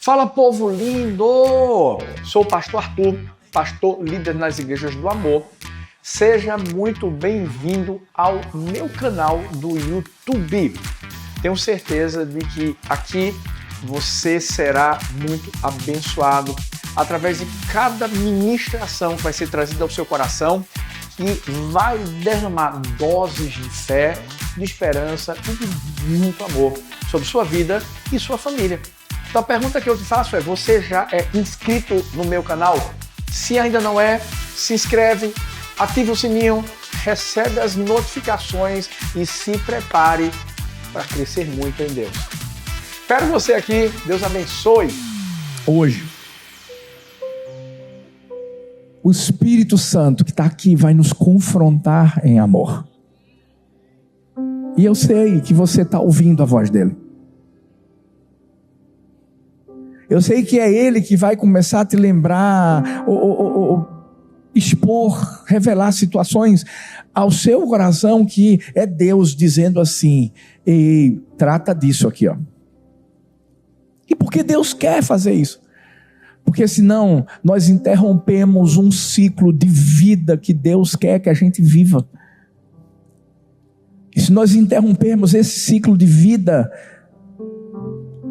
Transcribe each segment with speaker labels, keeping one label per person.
Speaker 1: Fala, povo lindo! Sou o pastor Arthur, pastor líder nas Igrejas do Amor. Seja muito bem-vindo ao meu canal do YouTube. Tenho certeza de que aqui você será muito abençoado através de cada ministração que vai ser trazida ao seu coração e vai derramar doses de fé, de esperança e de muito amor sobre sua vida e sua família. Então a pergunta que eu te faço é: você já é inscrito no meu canal? Se ainda não é, se inscreve, ativa o sininho, recebe as notificações e se prepare para crescer muito em Deus. Espero você aqui, Deus abençoe.
Speaker 2: Hoje, o Espírito Santo que está aqui vai nos confrontar em amor. E eu sei que você está ouvindo a voz dele. Eu sei que é ele que vai começar a te lembrar, expor, revelar situações ao seu coração que é Deus dizendo assim: ei, trata disso aqui, ó. E por que Deus quer fazer isso? Porque senão nós interrompemos um ciclo de vida que Deus quer que a gente viva. E se nós interrompermos esse ciclo de vida,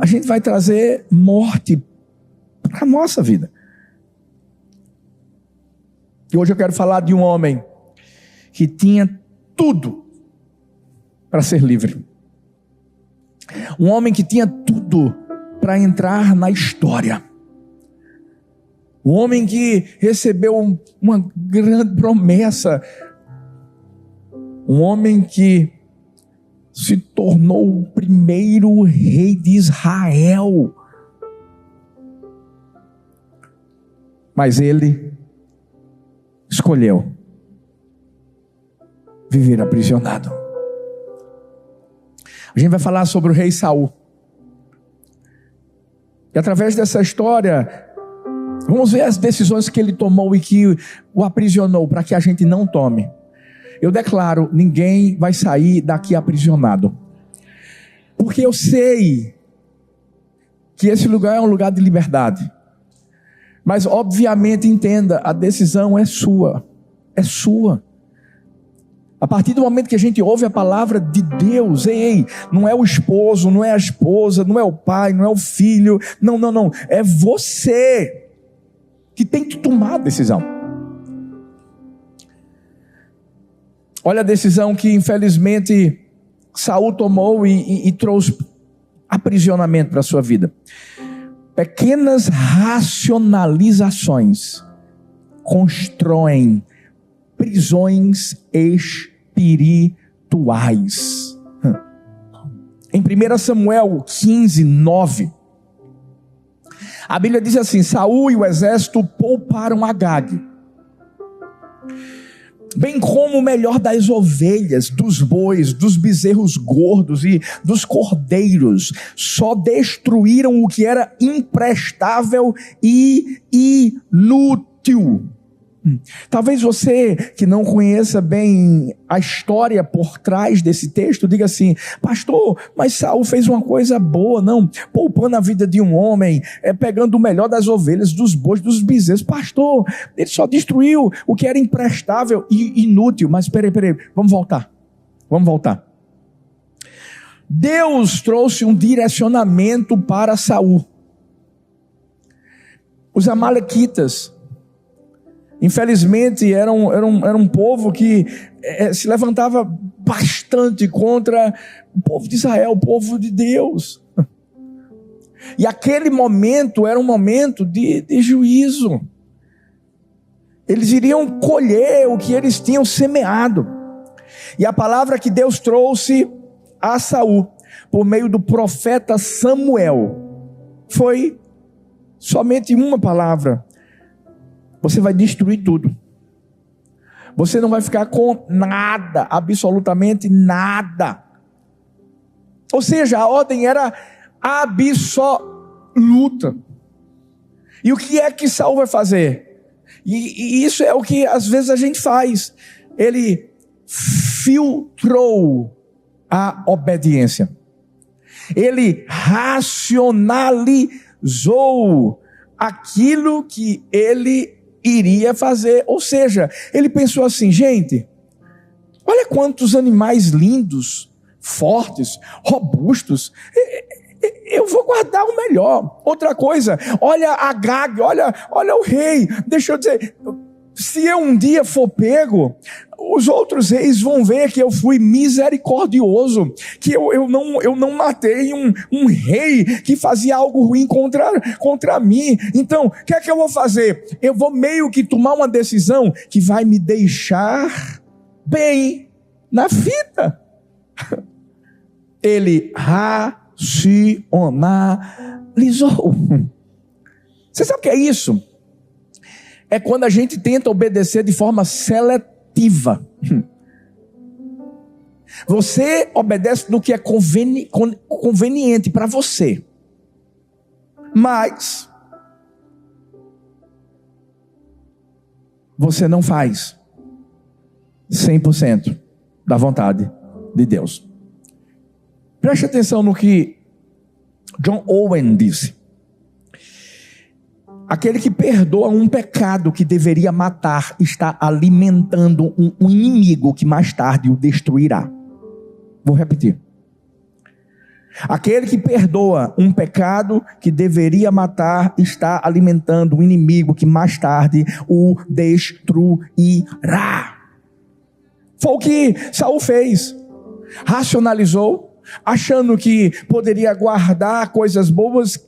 Speaker 2: a gente vai trazer morte para a nossa vida. E hoje eu quero falar de um homem que tinha tudo para ser livre. Um homem que tinha tudo para entrar na história. Um homem que recebeu uma grande promessa. Um homem que se tornou o primeiro rei de Israel. Mas ele escolheu viver aprisionado. A gente vai falar sobre o rei Saul. E através dessa história, vamos ver as decisões que ele tomou e que o aprisionou, para que a gente não tome. Eu declaro: ninguém vai sair daqui aprisionado. Porque eu sei que esse lugar é um lugar de liberdade. Mas obviamente, entenda, a decisão é sua. É sua. A partir do momento que a gente ouve a palavra de Deus, ei, não é o esposo, não é a esposa, não é o pai, não é o filho. Não. É você que tem que tomar a decisão. Olha a decisão que infelizmente Saul tomou e trouxe aprisionamento para a sua vida. Pequenas racionalizações constroem prisões espirituais. Em 1 Samuel 15, 9, a Bíblia diz assim: Saul e o exército pouparam Agag, bem como o melhor das ovelhas, dos bois, dos bezerros gordos e dos cordeiros. Só destruíram o que era imprestável e inútil. Talvez você que não conheça bem a história por trás desse texto diga assim: pastor, mas Saul fez uma coisa boa, não? Poupando a vida de um homem, pegando o melhor das ovelhas, dos bois, dos bezerros. Pastor, ele só destruiu o que era imprestável e inútil. Mas peraí, vamos voltar. Deus trouxe um direcionamento para Saul. Os amalequitas, infelizmente, era um povo que se levantava bastante contra o povo de Israel, o povo de Deus. E aquele momento era um momento de juízo. Eles iriam colher o que eles tinham semeado. E a palavra que Deus trouxe a Saul, por meio do profeta Samuel, foi somente uma palavra: você vai destruir tudo. Você não vai ficar com nada, absolutamente nada. Ou seja, a ordem era absoluta. E o que é que Saul vai fazer? E isso é o que às vezes a gente faz. Ele filtrou a obediência. Ele racionalizou aquilo que ele iria fazer. Ou seja, ele pensou assim: gente, olha quantos animais lindos, fortes, robustos, eu vou guardar o melhor. Outra coisa, olha Agag, olha o rei. Deixa eu dizer, se eu um dia for pego, os outros reis vão ver que eu fui misericordioso, que eu não matei um rei que fazia algo ruim contra mim. Então, o que é que eu vou fazer? Eu vou meio que tomar uma decisão que vai me deixar bem na fita. Ele racionalizou. Você sabe o que é isso? É quando a gente tenta obedecer de forma seletiva. Você obedece no que é conveniente para você, mas você não faz 100% da vontade de Deus. Preste atenção no que John Owen disse. Aquele que perdoa um pecado que deveria matar está alimentando um inimigo que mais tarde o destruirá. Vou repetir. Aquele que perdoa um pecado que deveria matar está alimentando um inimigo que mais tarde o destruirá. Foi o que Saul fez. Racionalizou, achando que poderia guardar coisas boas,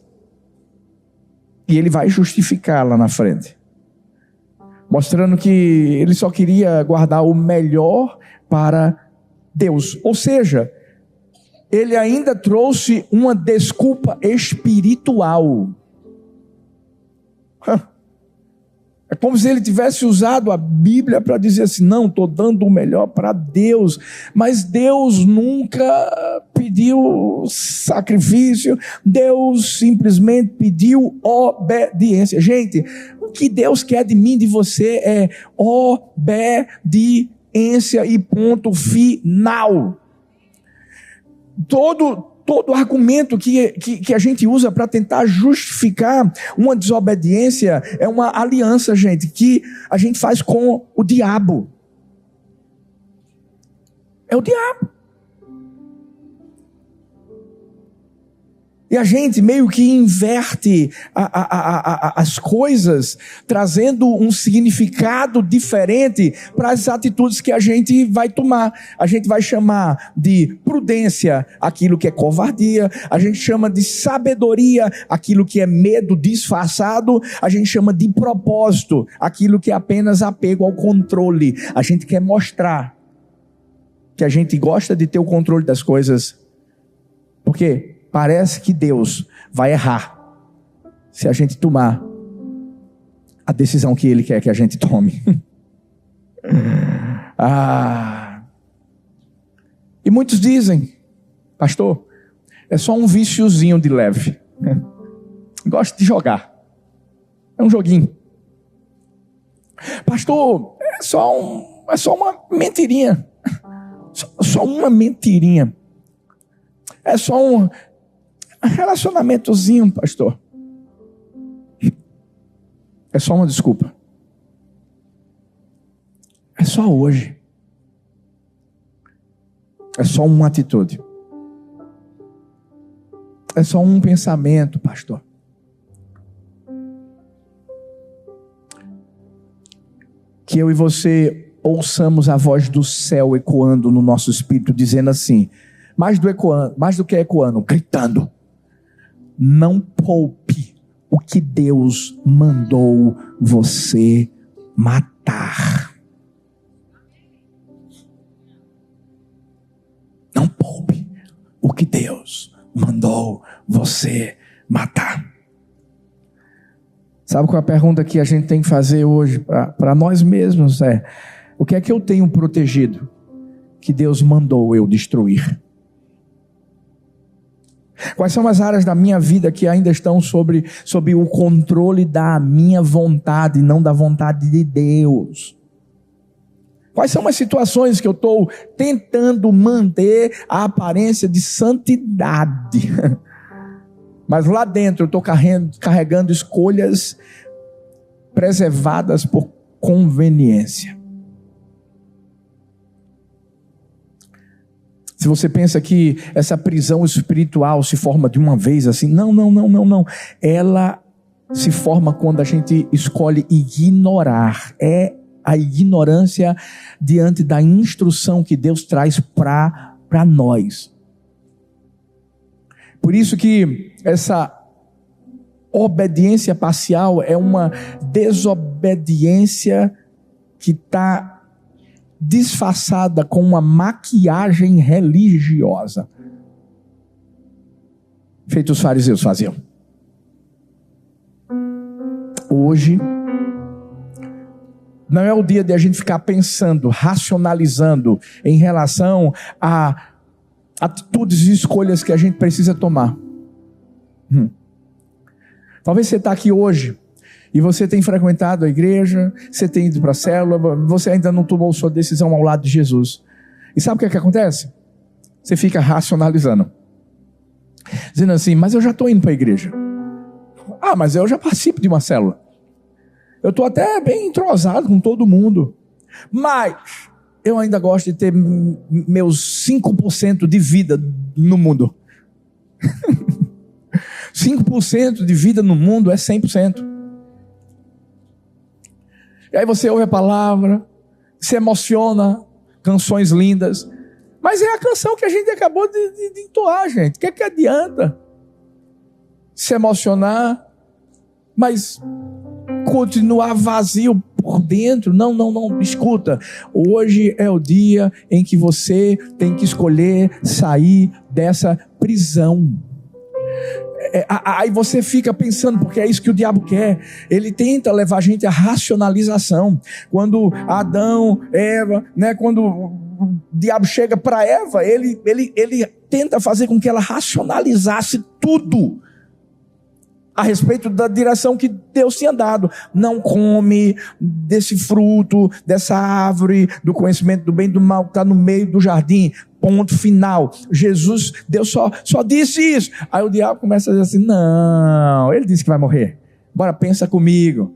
Speaker 2: e ele vai justificar lá na frente, mostrando que ele só queria guardar o melhor para Deus. Ou seja, ele ainda trouxe uma desculpa espiritual. É como se ele tivesse usado a Bíblia para dizer assim: não, estou dando o melhor para Deus. Mas Deus nunca pediu sacrifício. Deus simplesmente pediu obediência. Gente, o que Deus quer de mim, de você, é obediência e ponto final. Todo argumento que a gente usa para tentar justificar uma desobediência é uma aliança, gente, que a gente faz com o diabo. É o diabo. E a gente meio que inverte as coisas, trazendo um significado diferente para as atitudes que a gente vai tomar. A gente vai chamar de prudência aquilo que é covardia, a gente chama de sabedoria aquilo que é medo disfarçado, a gente chama de propósito aquilo que é apenas apego ao controle. A gente quer mostrar que a gente gosta de ter o controle das coisas, porque parece que Deus vai errar se a gente tomar a decisão que Ele quer que a gente tome. E muitos dizem: pastor, é só um viciozinho de leve. Gosto de jogar. É um joguinho. Pastor, é só uma mentirinha. Só uma mentirinha. É só um relacionamentozinho, pastor. É só uma desculpa. É só hoje. É só uma atitude. É só um pensamento, pastor. Que eu e você ouçamos a voz do céu ecoando no nosso espírito, dizendo assim, mais do que ecoando, gritando: não poupe o que Deus mandou você matar. Não poupe o que Deus mandou você matar. Sabe qual é a pergunta que a gente tem que fazer hoje para nós mesmos? O que é que eu tenho protegido que Deus mandou eu destruir? Quais são as áreas da minha vida que ainda estão sob o controle da minha vontade, não da vontade de Deus? Quais são as situações que eu estou tentando manter a aparência de santidade, Mas lá dentro eu estou carregando escolhas preservadas por conveniência. Se você pensa que essa prisão espiritual se forma de uma vez assim, não. Ela se forma quando a gente escolhe ignorar. É a ignorância diante da instrução que Deus traz para nós. Por isso que essa obediência parcial é uma desobediência que está disfarçada com uma maquiagem religiosa, feito os fariseus faziam. Hoje não é o dia de a gente ficar pensando, racionalizando em relação a atitudes e escolhas que a gente precisa tomar. Talvez você está aqui hoje e você tem frequentado a igreja, você tem ido para a célula, você ainda não tomou sua decisão ao lado de Jesus. E sabe o que acontece? Você fica racionalizando, dizendo assim, mas eu já estou indo para a igreja. Mas eu já participo de uma célula. Eu estou até bem entrosado com todo mundo. Mas eu ainda gosto de ter meus 5% de vida no mundo. 5% de vida no mundo é 100%. E aí você ouve a palavra, se emociona, canções lindas, mas é a canção que a gente acabou de entoar, gente. O que adianta se emocionar, mas continuar vazio por dentro? Não, escuta, hoje é o dia em que você tem que escolher sair dessa prisão. Aí você fica pensando, porque é isso que o diabo quer. Ele tenta levar a gente à racionalização. Quando Adão, Eva, quando o diabo chega para Eva, ele tenta fazer com que ela racionalizasse tudo a respeito da direção que Deus tinha dado. Não come desse fruto, dessa árvore do conhecimento do bem e do mal que está no meio do jardim. Ponto final. Deus só disse isso. Aí o diabo começa a dizer assim, não, ele disse que vai morrer. Bora, pensa comigo.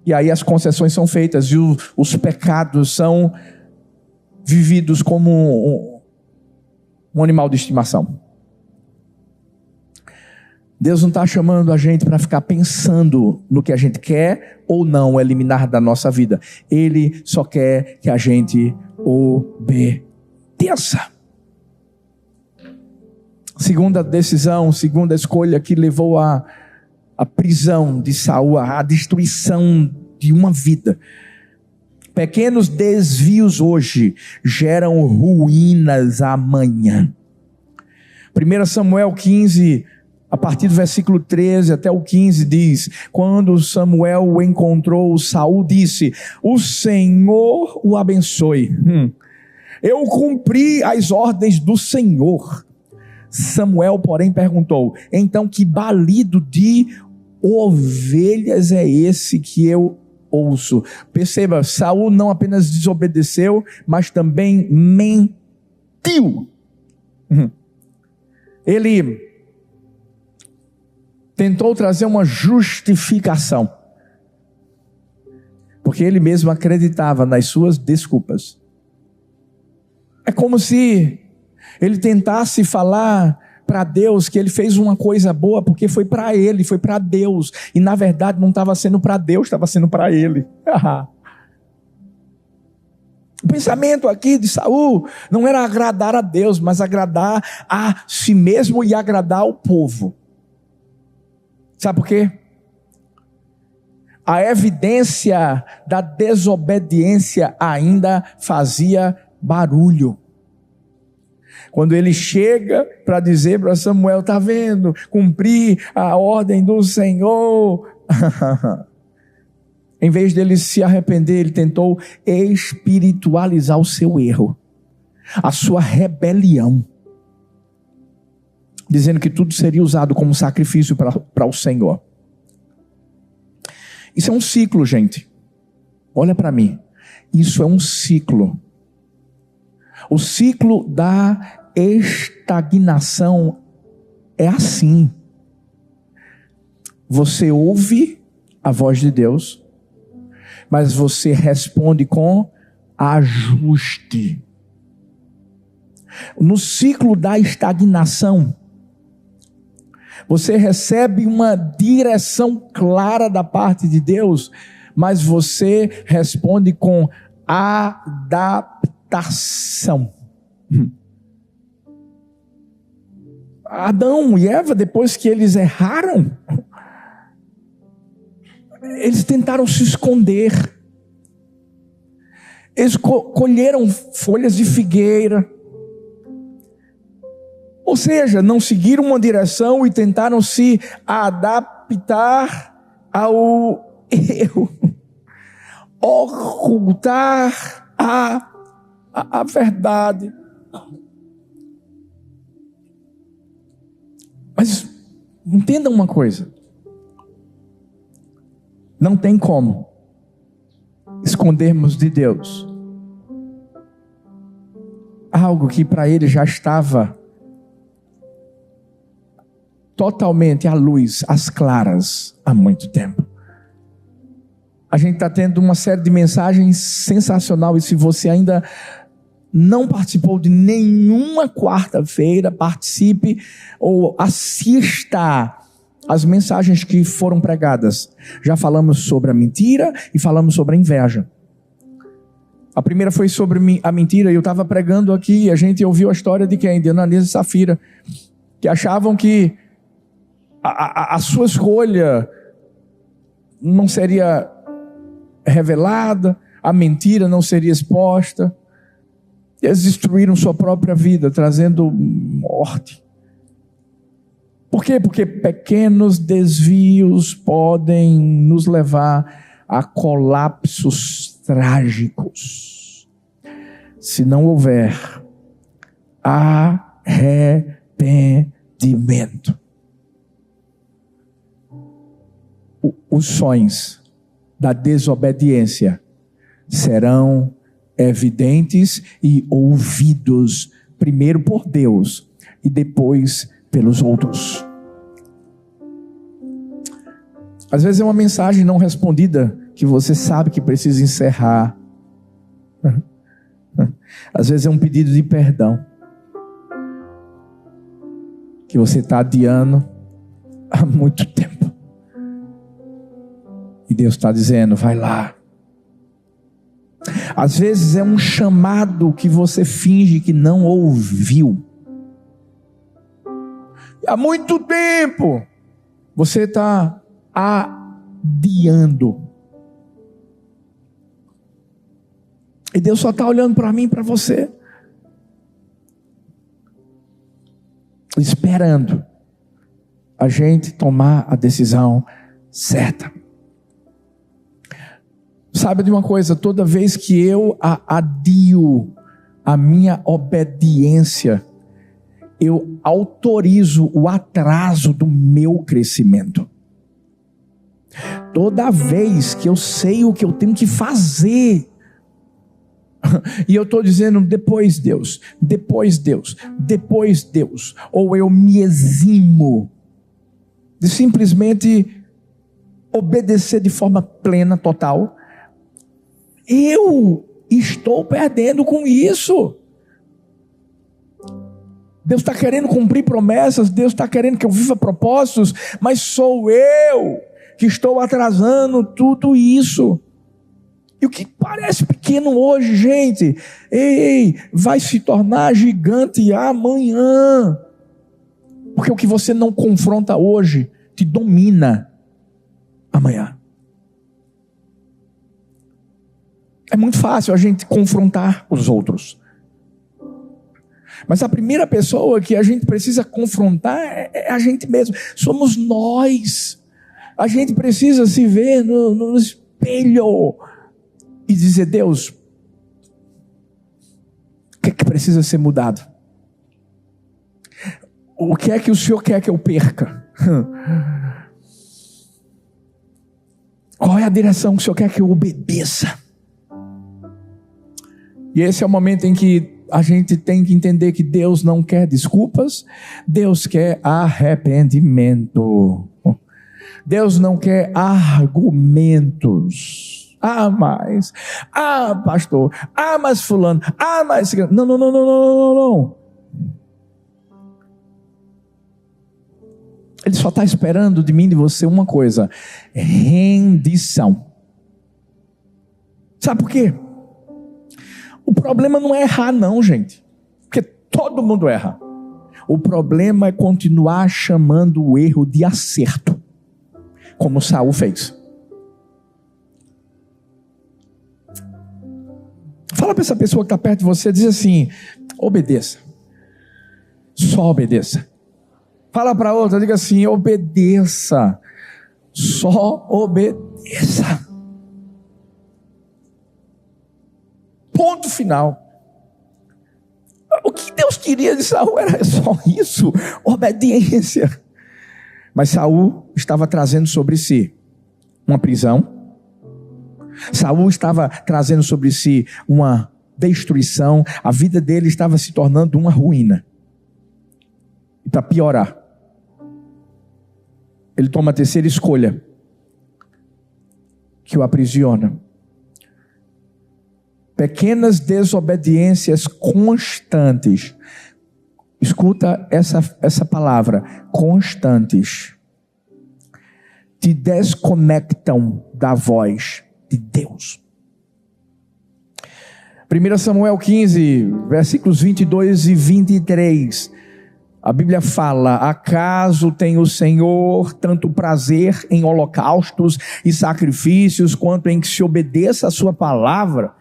Speaker 2: E aí as concessões são feitas e os pecados são vividos como um animal de estimação. Deus não está chamando a gente para ficar pensando no que a gente quer ou não eliminar da nossa vida. Ele só quer que a gente obedeça. Segunda decisão, segunda escolha que levou à prisão de Saul, à destruição de uma vida. Pequenos desvios hoje geram ruínas amanhã. 1 Samuel 15, a partir do versículo 13 até o 15 diz: quando Samuel o encontrou, Saul disse: o Senhor o abençoe. Eu cumpri as ordens do Senhor. Samuel, porém, perguntou: então que balido de ovelhas é esse que eu ouço? Perceba, Saul não apenas desobedeceu, mas também mentiu. Ele tentou trazer uma justificação, porque ele mesmo acreditava nas suas desculpas. É como se ele tentasse falar para Deus que ele fez uma coisa boa porque foi para ele, foi para Deus, e na verdade não estava sendo para Deus, estava sendo para ele. O pensamento aqui de Saul não era agradar a Deus, mas agradar a si mesmo e agradar ao povo. Sabe por quê? A evidência da desobediência ainda fazia barulho. Quando ele chega para dizer para Samuel: está vendo? Cumpri a ordem do Senhor. Em vez dele se arrepender, ele tentou espiritualizar o seu erro, a sua rebelião, dizendo que tudo seria usado como sacrifício para o Senhor. Isso é um ciclo, gente. Olha para mim. Isso é um ciclo. O ciclo da estagnação é assim. Você ouve a voz de Deus, mas você responde com ajuste. No ciclo da estagnação, você recebe uma direção clara da parte de Deus, mas você responde com adaptação. Adão e Eva, depois que eles erraram, eles tentaram se esconder. Eles colheram folhas de figueira. Ou seja, não seguiram uma direção e tentaram se adaptar ao erro. Ocultar a verdade. Mas entenda uma coisa. Não tem como escondermos de Deus algo que para ele já estava totalmente à luz, às claras, há muito tempo. A gente está tendo uma série de mensagens sensacional, e se você ainda não participou de nenhuma quarta-feira, participe ou assista as mensagens que foram pregadas. Já falamos sobre a mentira e falamos sobre a inveja. A primeira foi sobre a mentira, e eu estava pregando aqui, e a gente ouviu a história de quem? De Ananias e Safira, que achavam que a sua escolha não seria revelada, a mentira não seria exposta. Eles destruíram sua própria vida, trazendo morte. Por quê? Porque pequenos desvios podem nos levar a colapsos trágicos, se não houver arrependimento. Os sonhos da desobediência serão evidentes e ouvidos primeiro por Deus e depois pelos outros. Às vezes é uma mensagem não respondida que você sabe que precisa encerrar. Às vezes é um pedido de perdão que você está adiando há muito tempo. E Deus está dizendo, vai lá. Às vezes é um chamado que você finge que não ouviu. E há muito tempo você está adiando. E Deus só está olhando para mim e para você, esperando a gente tomar a decisão certa. Sabe de uma coisa? Toda vez que eu adio a minha obediência, eu autorizo o atraso do meu crescimento. Toda vez que eu sei o que eu tenho que fazer, e eu estou dizendo, depois Deus, depois Deus, depois Deus, ou eu me eximo de simplesmente obedecer de forma plena, total, eu estou perdendo com isso. Deus está querendo cumprir promessas, Deus está querendo que eu viva propósitos, mas sou eu que estou atrasando tudo isso. E o que parece pequeno hoje, gente, vai se tornar gigante amanhã. Porque o que você não confronta hoje, te domina amanhã. É muito fácil a gente confrontar os outros. Mas a primeira pessoa que a gente precisa confrontar é a gente mesmo. Somos nós. A gente precisa se ver no espelho e dizer, Deus, o que é que precisa ser mudado? O que é que o Senhor quer que eu perca? Qual é a direção que o Senhor quer que eu obedeça? E esse é o momento em que a gente tem que entender que Deus não quer desculpas, Deus quer arrependimento. Deus não quer argumentos. Mas, pastor, mas fulano, mas... Não. Ele só está esperando de mim e de você uma coisa: rendição. Sabe por quê? O problema não é errar não, gente. Porque todo mundo erra. O problema é continuar chamando o erro de acerto, como Saul fez. Fala para essa pessoa que está perto de você, diz assim: obedeça. Só obedeça. Fala para outra, diga assim: obedeça. Só obedeça. Ponto final. O que Deus queria de Saul era só isso, obediência. Mas Saul estava trazendo sobre si uma prisão. Saul estava trazendo sobre si uma destruição. A vida dele estava se tornando uma ruína. E para piorar, ele toma a terceira escolha, que o aprisiona. Pequenas desobediências constantes. Escuta essa palavra, constantes. Te desconectam da voz de Deus. 1 Samuel 15, versículos 22 e 23. A Bíblia fala: acaso tem o Senhor tanto prazer em holocaustos e sacrifícios, quanto em que se obedeça a sua palavra?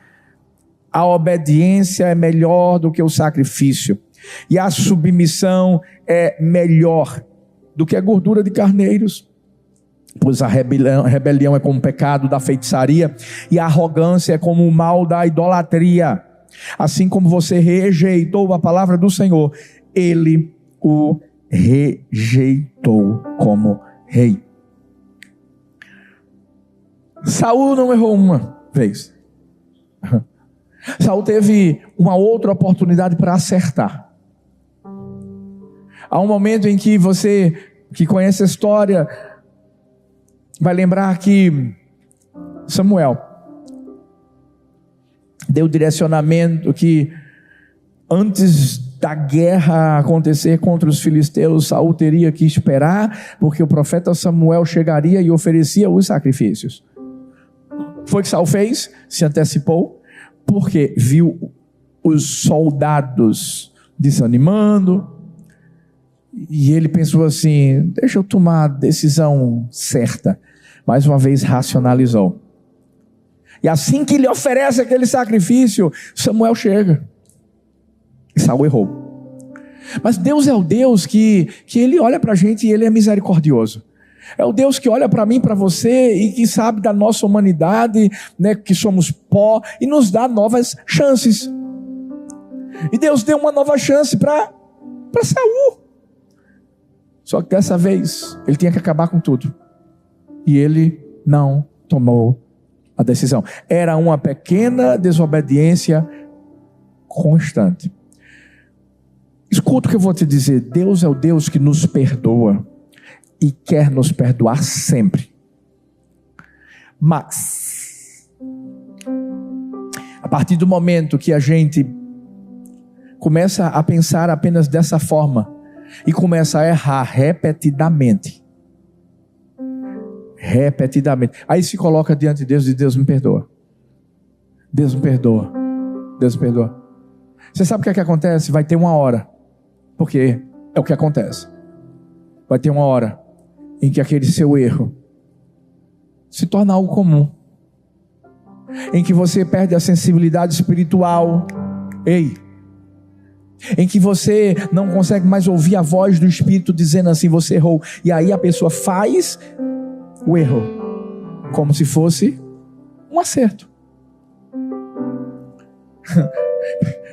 Speaker 2: A obediência é melhor do que o sacrifício, e a submissão é melhor do que a gordura de carneiros. Pois a rebelião é como o pecado da feitiçaria, e a arrogância é como o mal da idolatria. Assim como você rejeitou a palavra do Senhor, Ele o rejeitou como rei. Saul não errou uma vez. Saul teve uma outra oportunidade para acertar. Há um momento em que você, que conhece a história, vai lembrar que Samuel deu direcionamento que antes da guerra acontecer contra os filisteus, Saul teria que esperar, porque o profeta Samuel chegaria e oferecia os sacrifícios. Foi o que Saul fez, se antecipou, porque viu os soldados desanimando, e ele pensou assim: deixa eu tomar a decisão certa. Mais uma vez racionalizou. E assim que ele oferece aquele sacrifício, Samuel chega. E Saul errou. Mas Deus é o Deus que Ele olha para a gente e Ele é misericordioso. É o Deus que olha para mim, para você, e que sabe da nossa humanidade, né, que somos pó, e nos dá novas chances. E Deus deu uma nova chance para Saul. Só que dessa vez ele tinha que acabar com tudo, e ele não tomou a decisão. Era uma pequena desobediência constante. Escuta o que eu vou te dizer: Deus é o Deus que nos perdoa e quer nos perdoar sempre. Mas a partir do momento que a gente começa a pensar apenas dessa forma e começa a errar repetidamente, aí se coloca diante de Deus e Deus me perdoa. Deus me perdoa. Deus me perdoa. Você sabe o que é que acontece? Vai ter uma hora, porque é o que acontece. Vai ter uma hora em que aquele seu erro se torna algo comum, em que você perde a sensibilidade espiritual, em que você não consegue mais ouvir a voz do Espírito dizendo assim: você errou. E aí a pessoa faz o erro como se fosse um acerto.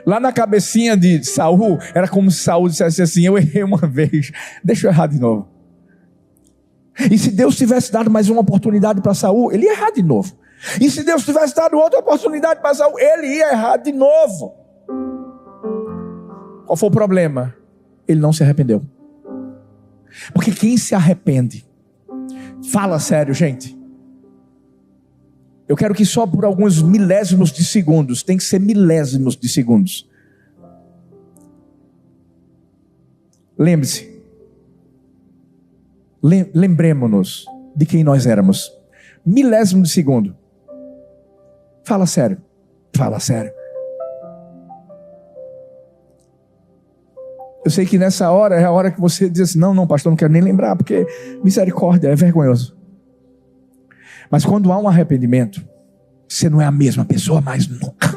Speaker 2: Lá na cabecinha de Saul, era como se Saul dissesse assim: eu errei uma vez, deixa eu errar de novo. E se Deus tivesse dado mais uma oportunidade para Saul, ele ia errar de novo. E se Deus tivesse dado outra oportunidade para Saul, ele ia errar de novo. Qual foi o problema? Ele não se arrependeu. Porque quem se arrepende, fala sério, gente. Eu quero que só por alguns milésimos de segundos, tem que ser milésimos de segundos. Lembre-se. Lembremos-nos de quem nós éramos. Milésimo de segundo. Fala sério. Fala sério. Eu sei que nessa hora é a hora que você diz assim, não, pastor, não quero nem lembrar, porque misericórdia é vergonhoso. Mas quando há um arrependimento, você não é a mesma pessoa mais nunca.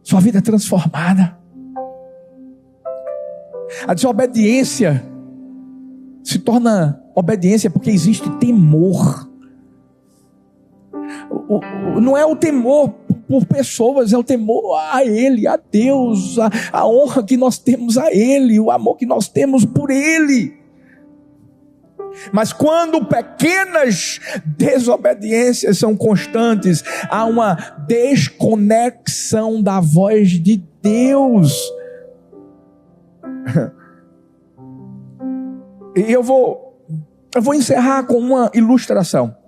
Speaker 2: Sua vida é transformada. A desobediência se torna obediência porque existe temor. Não é o temor por pessoas, é o temor a Ele, a Deus, a honra que nós temos a Ele, o amor que nós temos por Ele. Mas quando pequenas desobediências são constantes, há uma desconexão da voz de Deus. E eu vou encerrar com uma ilustração,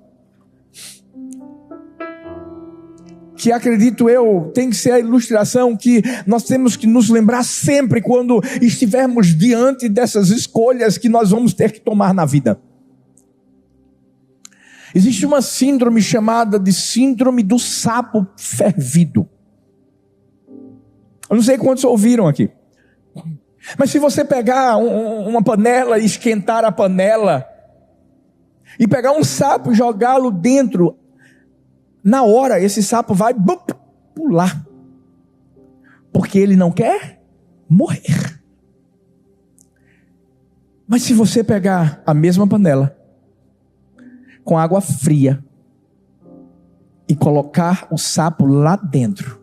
Speaker 2: que acredito eu tem que ser a ilustração que nós temos que nos lembrar sempre quando estivermos diante dessas escolhas que nós vamos ter que tomar na vida. Existe uma síndrome chamada de síndrome do sapo fervido. Eu não sei quantos ouviram aqui. Mas se você pegar uma panela e esquentar a panela e pegar um sapo e jogá-lo dentro, na hora esse sapo vai pular, porque ele não quer morrer. Mas se você pegar a mesma panela com água fria e colocar o sapo lá dentro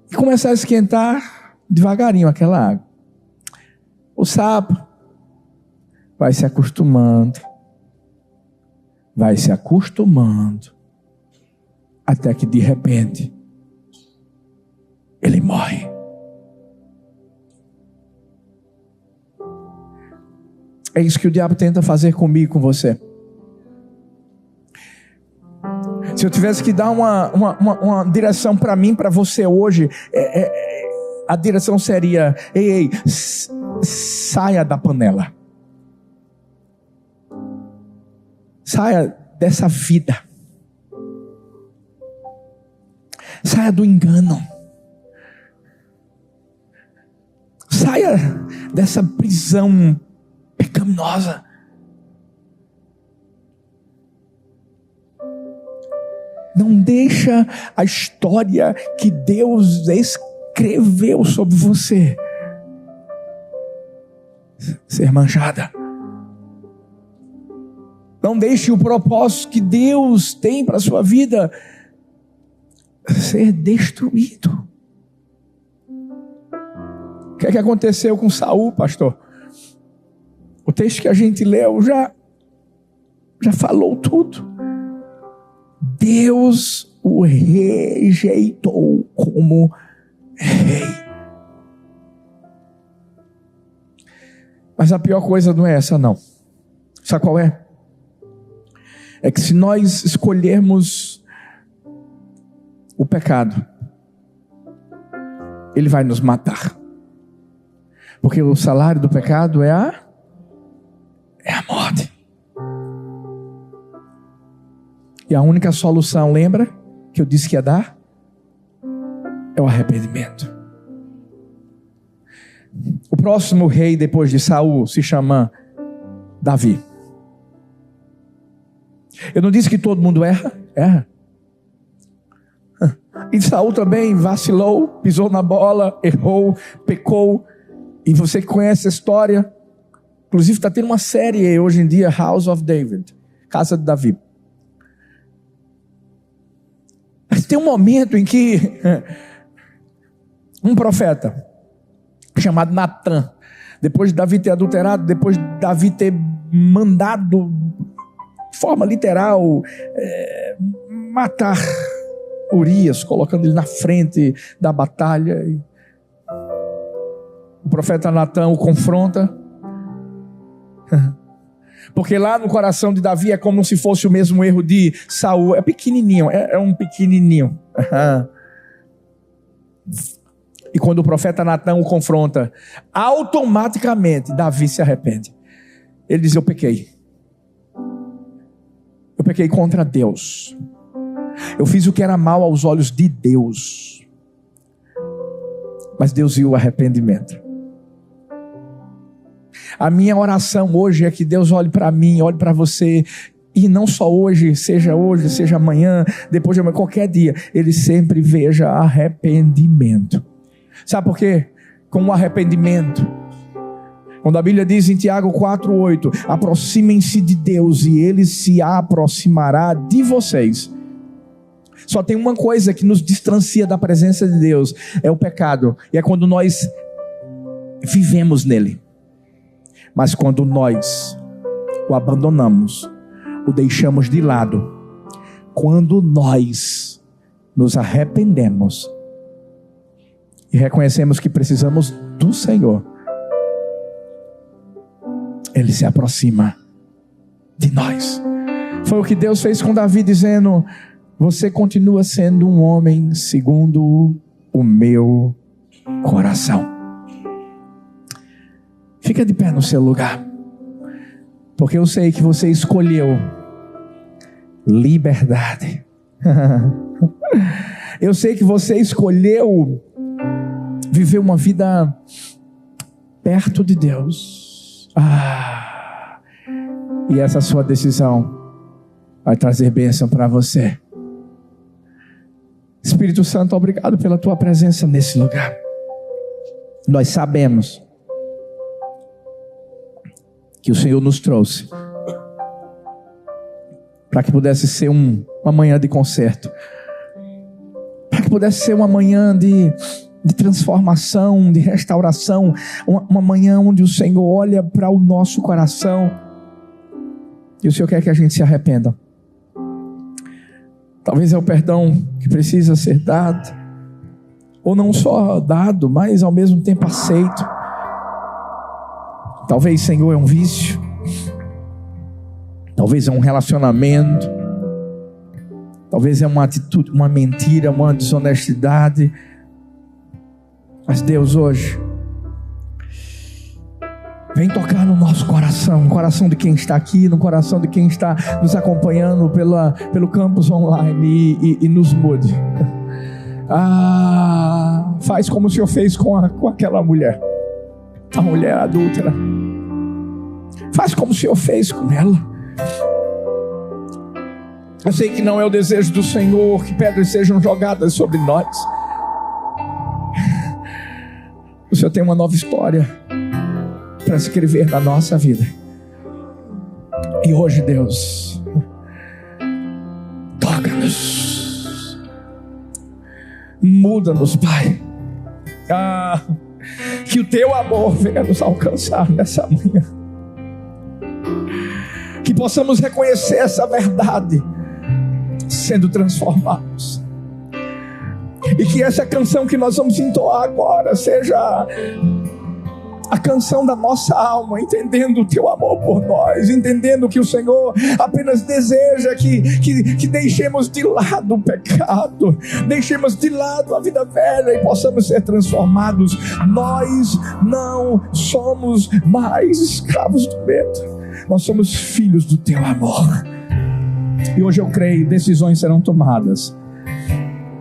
Speaker 2: e começar a esquentar devagarinho aquela água, o sapo vai se acostumando, até que de repente ele morre. É isso que o diabo tenta fazer comigo e com você. Se eu tivesse que dar uma direção para mim, para você hoje, a direção seria: ei, saia da panela. Saia dessa vida. Saia do engano. Saia dessa prisão pecaminosa. Não deixa a história que Deus escreveu sobre você ser manchada. Não deixe o propósito que Deus tem para a sua vida ser destruído. O que é que aconteceu com Saul, pastor? O texto que a gente leu já falou tudo. Deus o rejeitou como rei. Mas a pior coisa não é essa, não. Sabe qual é? É que se nós escolhermos o pecado, ele vai nos matar. Porque o salário do pecado é a morte. E a única solução, lembra que eu disse que ia dar? É o arrependimento. O próximo rei depois de Saul se chama Davi. Eu não disse que todo mundo erra? Erra. E Saul também vacilou, pisou na bola, errou, pecou. E você que conhece a história, inclusive está tendo uma série hoje em dia, House of David, Casa de Davi. Mas tem um momento em que um profeta chamado Natan, depois de Davi ter adulterado, depois de Davi ter mandado de forma literal matar Urias, colocando ele na frente da batalha. O profeta Natã o confronta. Porque lá no coração de Davi é como se fosse o mesmo erro de Saul. É pequenininho, é um pequenininho. E quando o profeta Natã o confronta, automaticamente Davi se arrepende. Ele diz: eu pequei. Eu pequei contra Deus. Eu fiz o que era mal aos olhos de Deus. Mas Deus viu o arrependimento. A minha oração hoje é que Deus olhe para mim, olhe para você, e não só hoje, seja amanhã, depois de amanhã, qualquer dia, Ele sempre veja arrependimento. Sabe por quê? Com o arrependimento, quando a Bíblia diz em Tiago 4:8, aproximem-se de Deus e Ele se aproximará de vocês. Só tem uma coisa que nos distancia da presença de Deus, é o pecado, e é quando nós vivemos nele. Mas quando nós o abandonamos, o deixamos de lado, quando nós nos arrependemos e reconhecemos que precisamos do Senhor, Ele se aproxima de nós. Foi o que Deus fez com Davi, dizendo: você continua sendo um homem segundo o meu coração. Fica de pé no seu lugar, porque eu sei que você escolheu liberdade. Eu sei que você escolheu viver uma vida perto de Deus. E essa sua decisão vai trazer bênção para você. Espírito Santo, obrigado pela tua presença nesse lugar. Nós sabemos que o Senhor nos trouxe para que pudesse ser uma manhã de conserto, para que pudesse ser uma manhã de transformação, de restauração, uma manhã onde o Senhor olha para o nosso coração e o Senhor quer que a gente se arrependa. Talvez é o perdão que precisa ser dado, ou não só dado, mas ao mesmo tempo aceito. Talvez, Senhor, é um vício, talvez é um relacionamento, talvez é uma atitude, uma mentira, uma desonestidade. Mas Deus, hoje vem tocar no nosso coração, no coração de quem está aqui, no coração de quem está nos acompanhando pelo campus online e nos mude. Faz como o Senhor fez com aquela mulher, a mulher adúltera. Faz como o Senhor fez com ela. Eu sei que não é o desejo do Senhor que pedras sejam jogadas sobre nós. O Senhor tem uma nova história para escrever na nossa vida. E hoje, Deus, toca-nos, muda-nos, Pai. Que o teu amor venha nos alcançar nessa manhã, que possamos reconhecer essa verdade sendo transformados, e que essa canção que nós vamos entoar agora seja a canção da nossa alma, entendendo o teu amor por nós, entendendo que o Senhor apenas deseja que deixemos de lado o pecado, deixemos de lado a vida velha e possamos ser transformados. Nós não somos mais escravos do medo, nós somos filhos do teu amor. E hoje eu creio, decisões serão tomadas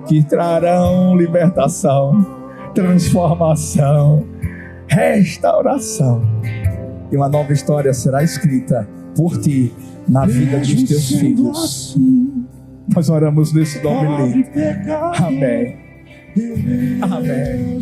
Speaker 2: que trarão libertação, transformação, restauração, e uma nova história será escrita por ti na vida dos teus filhos. Nós oramos nesse nome lindo. Amém. Amém.